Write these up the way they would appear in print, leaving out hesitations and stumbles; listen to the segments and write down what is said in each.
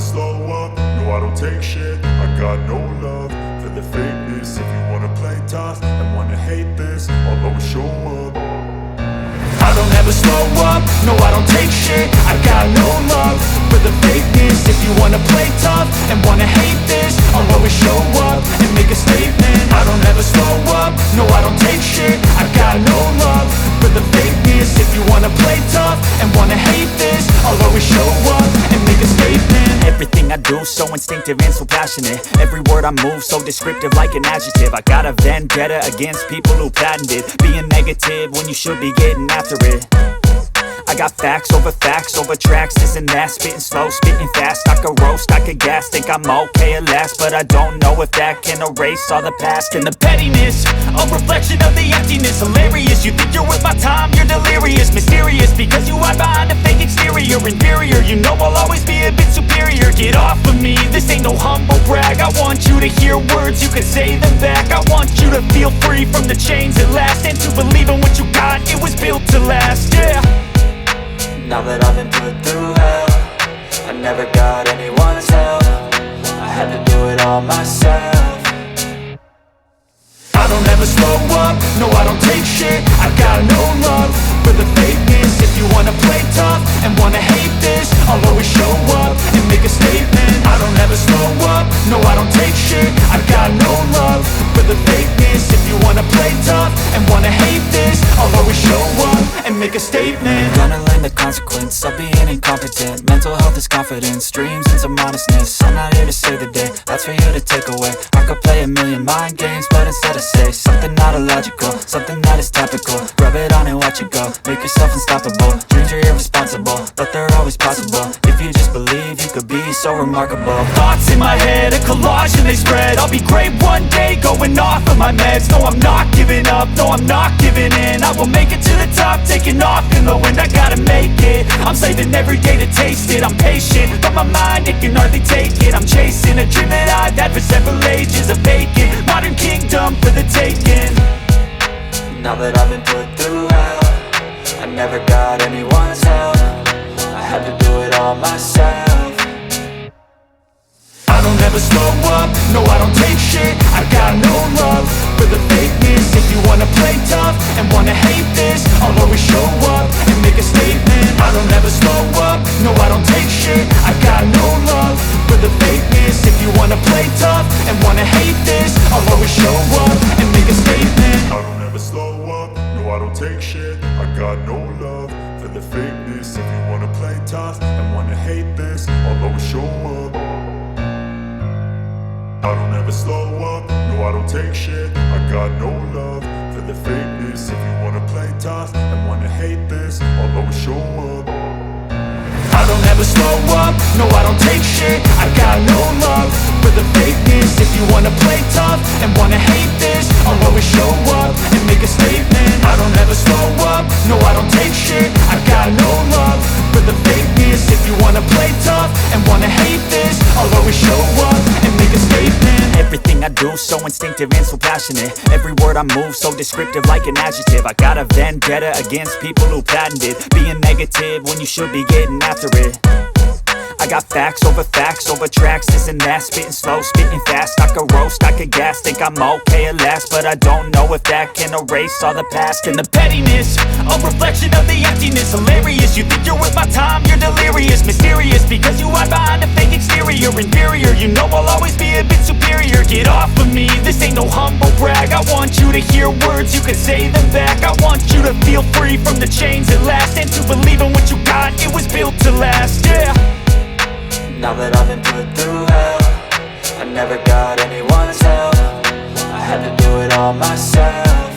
slow up, no I don't take shit. I got no love for the fakeness. If you wanna play tough and wanna hate this, I'll always show up. I don't ever slow up, no I don't take shit. I got no love for the fakeness. If you wanna play tough and wanna hate this, I'll always show up and make a statement. I don't ever slow up, no I don't take shit. I got no love for the fakeness. If you wanna play tough and wanna hate this, I'll always show up and make a statement. Everything I do so instinctive and so passionate. Every word I move so descriptive like an adjective. I got a vendetta against people who patented being negative when you should be getting after it. I got facts over tracks, this and that. Spitting slow, spitting fast. I could roast, I could gas. Think I'm okay at last, but I don't know if that can erase all the past. And the pettiness, a reflection of the emptiness. Hilarious, you think you're worth my time, you're delirious. Mysterious, because you hide behind a fake exterior. Inferior, you know I'll always be a bit superior. Get off of me, this ain't no humble brag. I want you to hear words, you can say them back. I want you to feel free from the chains at last, and to believe in what you got, it was built to last, yeah. Now that I've been put through hell, I never got anyone's help. I had to do it all myself. I don't ever slow up, no I don't take shit. I got no love for the fakeness. If you wanna play tough and wanna hate this, I'll always show up and make a statement. I don't ever slow up, no I don't take shit. I got no love for the fakeness. If you wanna play tough and wanna hate this, I'll always show up and make a statement. Gonna learn the consequence of being incompetent. Mental health is confidence, dreams and some honestness. I'm not here to save the day, that's for you to take away. I could play a million mind games, but instead I say something not illogical, something that is topical. Rub it on and watch it go, make yourself unstoppable. Dreams are irresponsible, but they're always possible. If you just believe, you could be so remarkable. Thoughts in my head, a collage and they spread. I'll be great one day, going off of my meds. No, I'm not giving up, no, I'm not giving in. I will make it to the top, taking off in the wind. I gotta make it, I'm saving every day to taste it. I'm patient, but my mind, it can hardly take it. I'm chasing a dream that I've had for several ages. A vacant, modern kingdom for the taking. Now that I've been put through hell, I never got anyone's help. I had to do it all myself. I don't ever slow up, no I don't take shit. I got no love for the fakeness. If you wanna play tough and wanna hate this, I'll always show up and make a statement. I don't ever slow up, no I don't take shit. I got no love for the fakeness. If you wanna play tough and wanna hate this, I'll always show up and make a statement. I don't ever slow up, no I don't take shit. I got no love for the fakeness. If you wanna play tough and wanna hate this, I'll always show up. I don't ever slow up, no I don't take shit. I got no love for the fakeness. If you wanna play tough and wanna hate this, I'll always show up. I don't ever slow up, no I don't take shit. I got no love for the fakeness. If you wanna play tough and wanna hate this, I'll always show up and make a statement. I don't ever slow up, no I don't take shit. I got no love for the fakeness. If you wanna play tough and wanna hate this, I'll always show up and make a statement. Everything I do so instinctive and so passionate. Every word I move so descriptive like an adjective. I got a vendetta against people who patented being negative when you should be getting after it. I got facts over tracks, this and that. Spitting slow, spitting fast. I could roast, I could gas. Think I'm okay at last, but I don't know if that can erase all the past. And the pettiness, a reflection of the emptiness. Hilarious, you think you're worth my time, you're delirious. Mysterious, because you hide behind a fake exterior. Inferior, you know I'll always be a bit superior. Get off of me, this ain't no humble brag. I want you to hear words, you can say them back. I want you to feel free from the chains at last, and to believe in what you got, it was built to last, yeah. Now that I've been put through hell, I never got anyone's help. I had to do it all myself.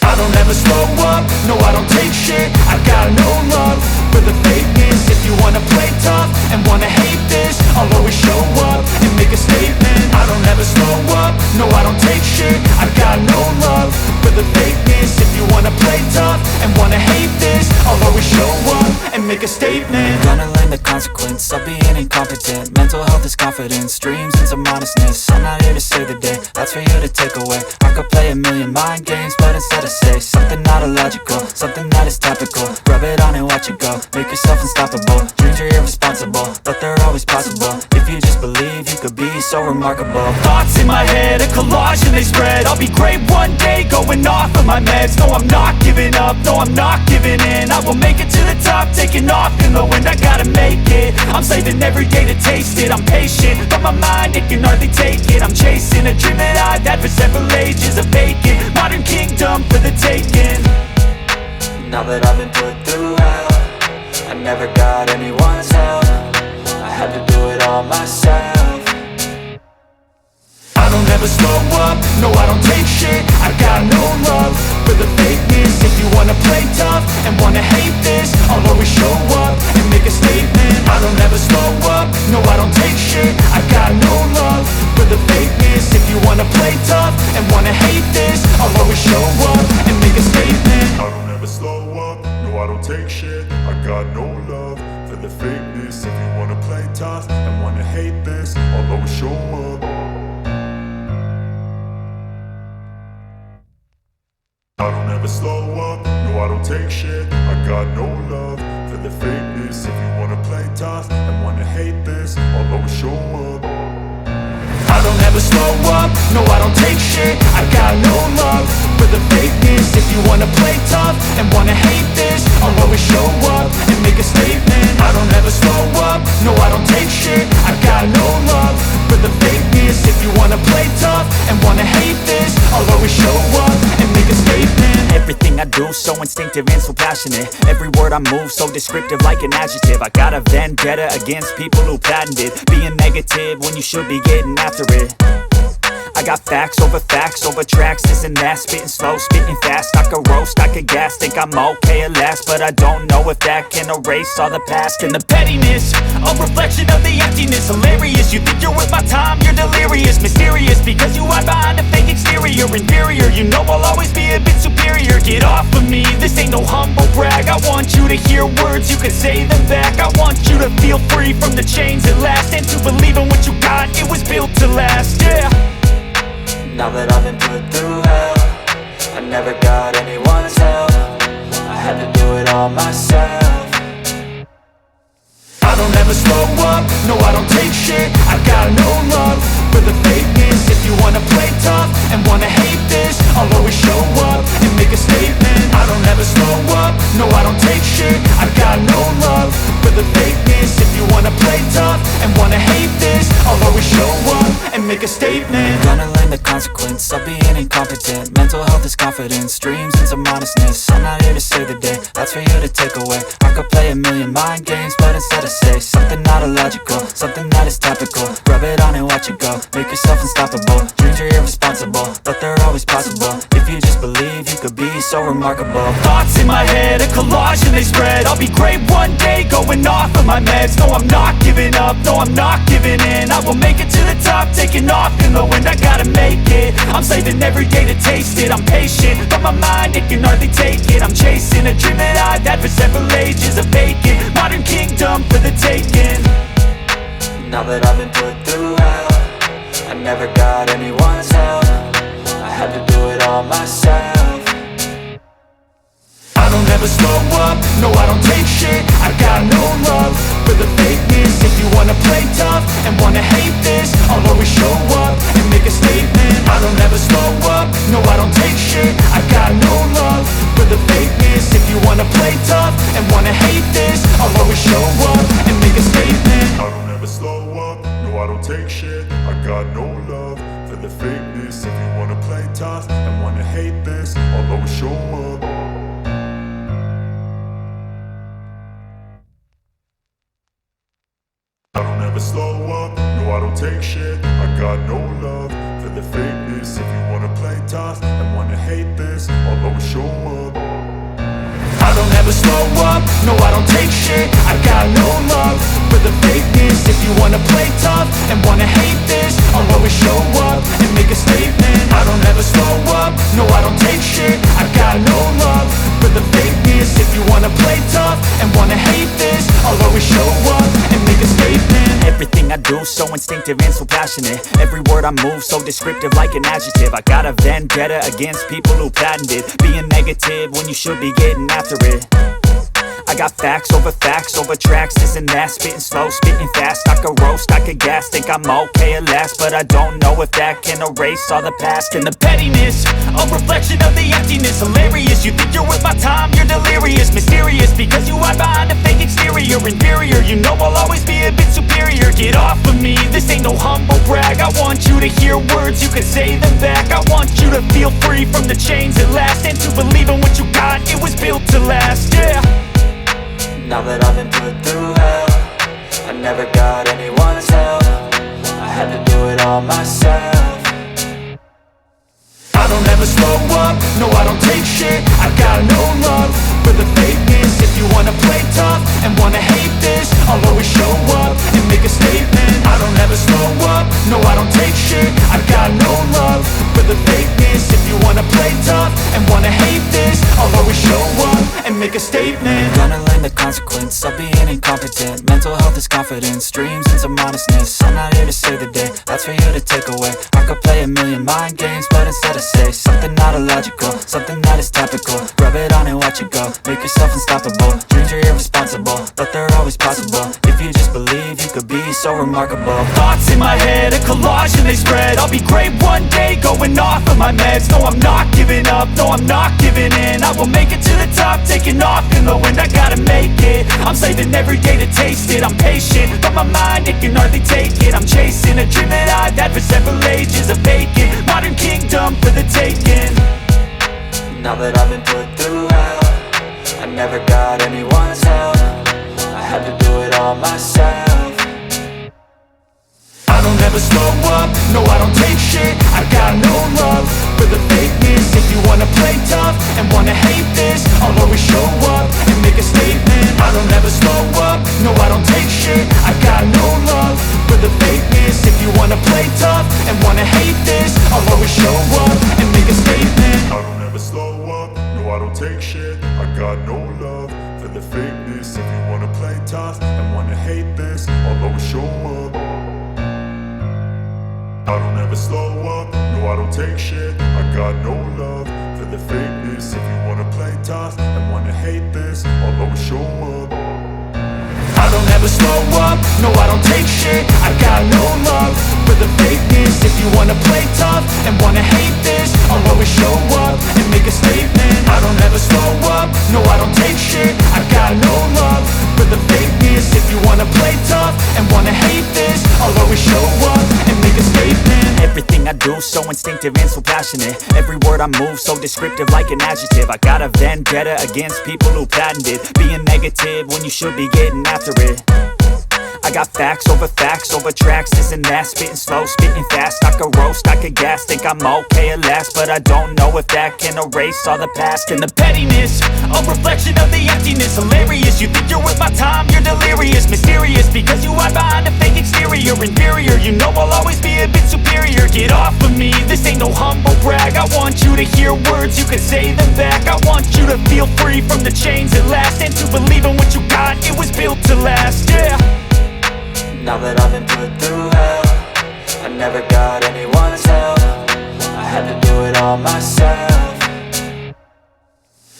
I don't ever slow up, no I don't take shit. I got no love for the fakeness. If you wanna play tough and wanna hate this, I'll always show up and make a statement. I don't ever slow up, no I don't take shit. I got no love for the fakeness. If you wanna play tough and wanna hate this, I'll always show up and make a statement. Gonna learn the consequence of being incompetent. Mental health is confidence, dreams and some honestness. I'm not here to save the day, that's for you to take away. I could play a million mind games, but instead I say something not illogical, something that is topical. Rub it on and watch watch it go. Make yourself unstoppable. Dreams are irresponsible, but they're always possible. If you just believe, you could be so remarkable. Thoughts in my head, a collage and they spread. I'll be great one day, going off of my meds. No, I'm not giving up, no, I'm not giving in. I will make it to the top, taking off in the wind. I gotta make it, I'm saving every day to taste it. I'm patient, but my mind, it can hardly take it. I'm chasing a dream that I've had for several ages. A vacant, modern kingdom for the taking. Now that I've been put through hell, I never got anyone's help. I had to do it all myself. I don't ever slow up, no I don't take shit. I got no love for the fakeness. If you wanna play tough and wanna hate this, I'll always show up and make a statement. I don't ever slow up, no I don't take shit. I got no love for the fakeness. If you wanna play tough and wanna hate this, I'll always show up and make a statement. I don't ever slow up, no I don't take shit. I got no love for the fakeness. If you wanna play tough and wanna hate this, I'll always show up. I don't ever slow up, no I don't take shit. I got no love for the fakeness. If you wanna play tough and wanna hate this, I'll always show up. I don't ever slow up, no I don't take shit. I got no love for the fakeness. If you wanna play tough and wanna hate this, I'll always show up and make a statement. I don't ever slow up, no I don't take shit. I got no love for the fakeness. If you wanna play tough and wanna hate this, I'll always show up and make a statement. Everything I do so instinctive and so passionate. Every word I move so descriptive like an adjective. I got a vendetta against people who patented being negative when you should be getting after it. I got facts over tracks, this and that. Spitting slow, spitting fast. I could roast, I could gas. Think I'm okay at last, but I don't know if that can erase all the past. And the pettiness, a reflection of the emptiness. Hilarious, you think you're worth my time, you're delirious. Mysterious, because you hide behind a fake exterior. Inferior, you know I'll always be a bit superior. Get off of me, this ain't no humble brag. I want you to hear words, you can say them back. I want you to feel free from the chains at last, and to believe in what you got, it was built to last, yeah. Now that I've been put through hell, I never got anyone's help. I had to do it all myself. I don't ever slow up, no I don't take shit. I got no love for the fakeness. If you wanna play tough and wanna hate this, I'll always show up and make a statement. I don't ever slow up, no I don't take shit. I got no love for the fakeness. If you wanna play tough and wanna hate this, I'll always show up and make a statement. Gonna learn the consequence of being incompetent. Mental health is confidence, dreams into modestness. I'm not here to save the day, that's for you to take away. I could play a million mind games, but instead I say something not illogical, something that is topical. Rub it on and watch it go, make yourself unstoppable. Dreams are irresponsible, but they're always possible. If you just believe, you could be so remarkable. Thoughts in my head, a collage and they spread. I'll be great one day, going off of my meds. No, I'm not giving up, no, I'm not giving in. I will make it to the top, taking off in the wind. I gotta make it, I'm saving every day to taste it. I'm patient, but my mind, it can hardly take it. I'm chasing a dream that I've had for several ages. A vacant, modern kingdom for the taking. Now that I've been put through hell, I never got anyone's help. I had to do it all myself. I don't ever slow up, no I don't take shit. I got no love for the fakeness. If you wanna play tough and wanna hate this, I'll always show up and make a statement. I don't ever slow up, no I don't take shit. I got no love for the fakeness. If you wanna play tough and wanna hate this, I'll always show up and make a statement. I don't ever slow up, no I don't take shit. I got no love for the fakeness. If you wanna play tough and wanna hate this, I'll always show up. I don't ever slow up, no I don't take shit. I got no love for the fakeness. If you wanna play tough and wanna hate this, I'll always show up. I don't ever slow up, no I don't take shit. I got no love for the fakeness. If you wanna play tough and wanna hate this, I'll always show up and make a statement. I don't ever slow up, no I don't take shit. I got no love for the fakeness. If you wanna play tough and wanna hate this, I'll always show up and make a statement. Everything I do so instinctive and so passionate. Every word I move so descriptive like an adjective. I got a vendetta against people who patented being negative when you should be getting after it. I got facts over tracks, this and that. Spitting slow, spitting fast. I could roast, I could gas. Think I'm okay at last, but I don't know if that can erase all the past. And the pettiness, a reflection of the emptiness. Hilarious, you think you're worth my time, you're delirious. Mysterious, because you hide behind a fake exterior. Inferior, you know I'll always be a bit superior. Get off of me, this ain't no humble brag. I want you to hear words, you can say them back. I want you to feel free from the chains at last, and to believe in what you got, it was built to last, yeah. Now that I've been put through hell, I never got anyone's help. I had to do it all myself. I don't ever slow up, no I don't take shit. I got no love for the fakeness. If you wanna play tough and wanna hate this, I'll always show up and make a statement. I don't ever slow up, no I don't take shit. I got no love for the fakeness. If you wanna play tough and wanna hate this, I'll always show up and make a statement. Gonna learn the consequence of being incompetent. Mental health is confidence, dreams into modestness. I'm not here to save the day, that's for you to take away. I could play a million mind games, but instead I say something not illogical, something that is topical. Rub it on and watch it go, make yourself unstoppable. Dreams are irresponsible, but they're always possible. If you just believe, you could be so remarkable. Thoughts in my head, a collage and they spread. I'll be great one day, going off of my meds. No, I'm not giving up, no, I'm not giving in. I will make it to the top, taking off in the wind. I gotta make it, I'm saving every day to taste it. I'm patient, but my mind, it can hardly take it. I'm chasing a dream that I've had for several ages. A vacant, modern kingdom for the taking. Now that I've been put through hell, I never got anyone's help. I had to do it all myself. I don't ever slow up, no I don't take shit. I got no love for the fakeness. If you wanna play tough and wanna hate this, I'll always show up and make a statement. I don't ever slow up, no I don't take shit. I got no love for the fakeness. If you wanna play tough and wanna hate this, I'll always show up and make a statement. I don't ever slow up, no I don't take shit. I got no love for the fakeness. If you wanna play tough and wanna hate this, I'll always show up. I don't ever slow up, no I don't take shit. I got no love for the fakeness. If you wanna play tough and wanna hate this, I'll always show up. I don't ever slow up, no I don't take shit. I got no love for the fakeness. If you wanna play tough and wanna hate this, I'll always show up and make a statement. I don't ever slow up, no I don't take shit. I got no love for the fakeness. If you wanna play tough and wanna hate this, I'll always show up and make a statement. Everything I do so instinctive and so passionate. Every word I move so descriptive like an adjective. I got a vendetta against people who patented being negative when you should be getting after it. I got facts over tracks, this and that. Spitting slow, spitting fast. I could roast, I could gas. Think I'm okay at last, but I don't know if that can erase all the past. And the pettiness, a reflection of the emptiness. Hilarious, you think you're worth my time, you're delirious. Mysterious, because you hide behind a fake exterior. Inferior, you know I'll always be a bit superior. Get off of me, this ain't no humble brag. I want you to hear words, you can say them back. I want you to feel free from the chains at last, and to believe in what you got, it was built to last, yeah. Now that I've been put through hell, I never got anyone's help. I had to do it all myself.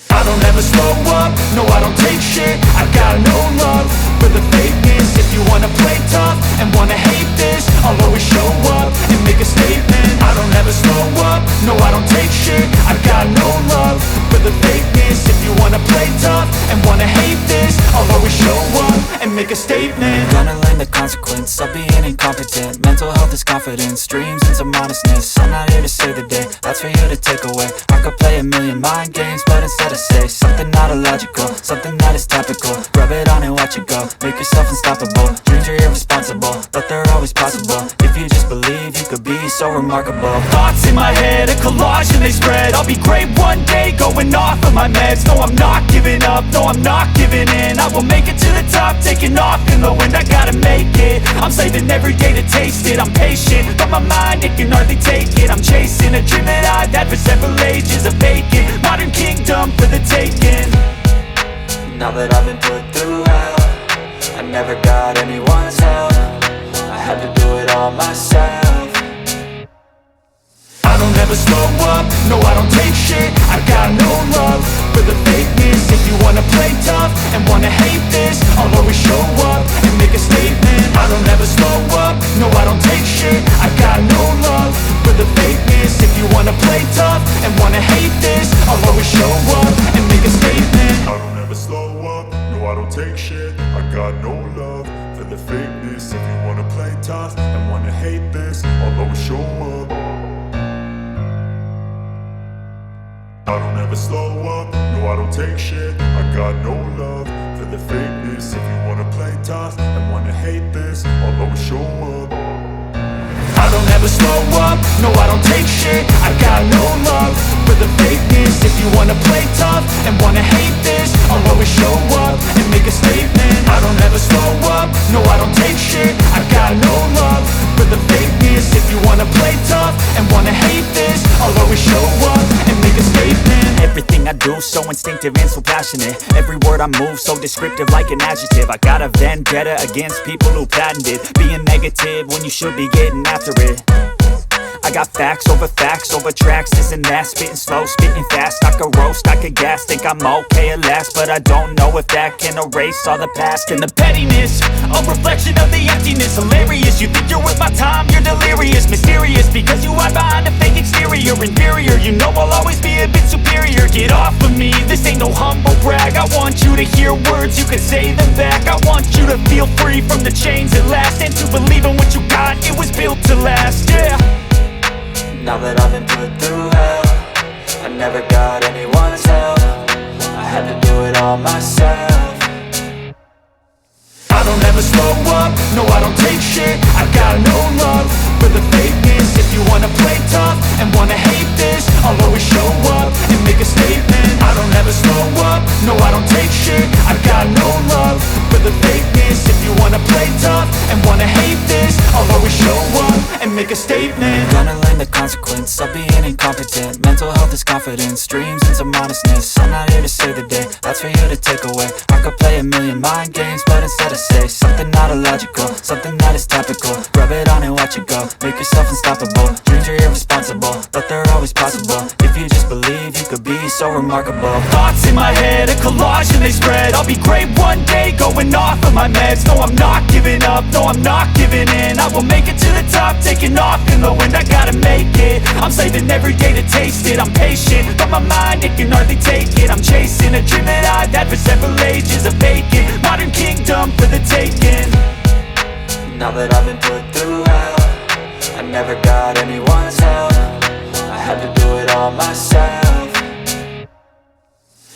I don't ever slow up, no I don't take shit. I got no love for the fakeness. If you wanna play tough and wanna hate this, I'll always show up and make a statement. I don't ever slow up, no I don't take shit. I got no love for the fakeness. If you wanna play tough and wanna hate this, I'll always show up and make a statement. Gonna learn the consequence of being incompetent. Mental health is confidence, dreams into modestness. I'm not here to save the day, that's for you to take away. I could play a million mind games, but instead I say something not illogical, something that is topical. Rub it on and watch it go, make yourself unstoppable. Dreams are irresponsible, but they're always possible. If you just believe, you could be so remarkable. Thoughts in my head, a collage and they spread. I'll be great one day, going off of my meds. No, I'm not giving up, no, I'm not giving in. I will make it to the top, taking off in the wind. I gotta make it, I'm saving every day to taste it. I'm patient, but my mind, it can hardly take it. I'm chasing a dream that I've had for several ages. A vacant, modern kingdom for the taking. Now that I've been put through hell, I never got anyone's help. I had to do it all myself. I don't ever slow up, no I don't take shit. I got no love for the fakeness. If you wanna play play tough and wanna hate this, I'll always show up and make a statement. I don't ever slow up, no I don't take shit. I got no love for the fakeness. If you wanna play tough and wanna hate this, I'll always show up and make a statement. I don't ever slow up, no I don't take shit. I got no love for the fakeness. If you wanna play tough and wanna hate this, I'll always show up. I don't ever slow up, no I don't take shit. I got no love for the fakeness. If you wanna play tough and wanna hate this, I'll always show up. I don't ever slow up, no I don't take shit. I got no love for the fakeness. If you wanna play tough and wanna hate this, I'll always show up and make a statement. I don't ever slow up, no I don't take shit. I got no love for the fakeness. If you wanna play tough and wanna hate this, I'll always show up and make a statement. Everything I do so instinctive and so passionate. Every word I move so descriptive like an adjective. I got a vendetta against people who patented being negative when you should be getting after it. I got facts over tracks, this and that. Spitting slow, spitting fast. I could roast, I could gas. Think I'm okay at last, but I don't know if that can erase all the past. And the pettiness, a reflection of the emptiness. Hilarious, you think you're worth my time, you're delirious. Mysterious, because you hide behind a fake exterior. Inferior, you know I'll always be a bit superior. Get off of me, this ain't no humble brag. I want you to hear words, you can say them back. I want you to feel free from the chains at last, and to believe in what you got, it was built to last, yeah. Now that I've been put through hell, I never got anyone's help. I had to do it all myself. I don't ever slow up, no I don't take shit. I got no love for the fakeness. If you wanna play tough and wanna hate this, I'll always show up and make a statement. I don't ever slow up, no I don't take shit. I got no love for the fakeness. If you wanna play tough and wanna hate this, I'll always show up and make a statement. Gonna learn the consequence of being incompetent. Mental health is confidence, dreams and some honestness. I'm not here to save the day, that's for you to take away. I could play a million mind games, but instead I say something not illogical, something that is topical. Rub it on and watch it go, make yourself unstoppable. Dreams are irresponsible, but they're always possible. If you just believe, you could be so remarkable. Thoughts in my head, a collage and they spread. I'll be great one day, going off of my meds. No, I'm not giving up, no, I'm not giving in. I will make it to the top, taking off in the wind. I gotta make it, I'm saving every day to taste it. I'm patient, but my mind, it can hardly take it. I'm chasing a dream that I've had for several ages. A vacant, modern kingdom for the taking. Now that I've been put through hell, I never got anyone's help. I had to do it all myself.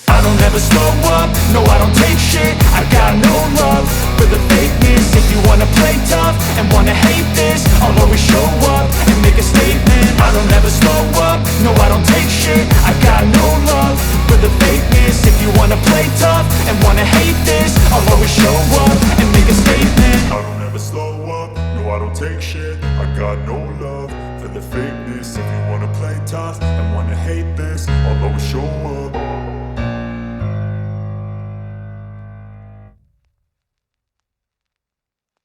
I don't ever slow up, no I don't take shit. I got no love for the fakeness. If you wanna play tough and wanna hate this, I'll always show up and make a statement. I don't ever slow up, no I don't take shit. I got no love for the fakeness. If you wanna play tough and wanna hate this, I'll always show up and make a statement. I don't ever slow up, no I don't take shit. I got no love for the fakeness. If you wanna play tough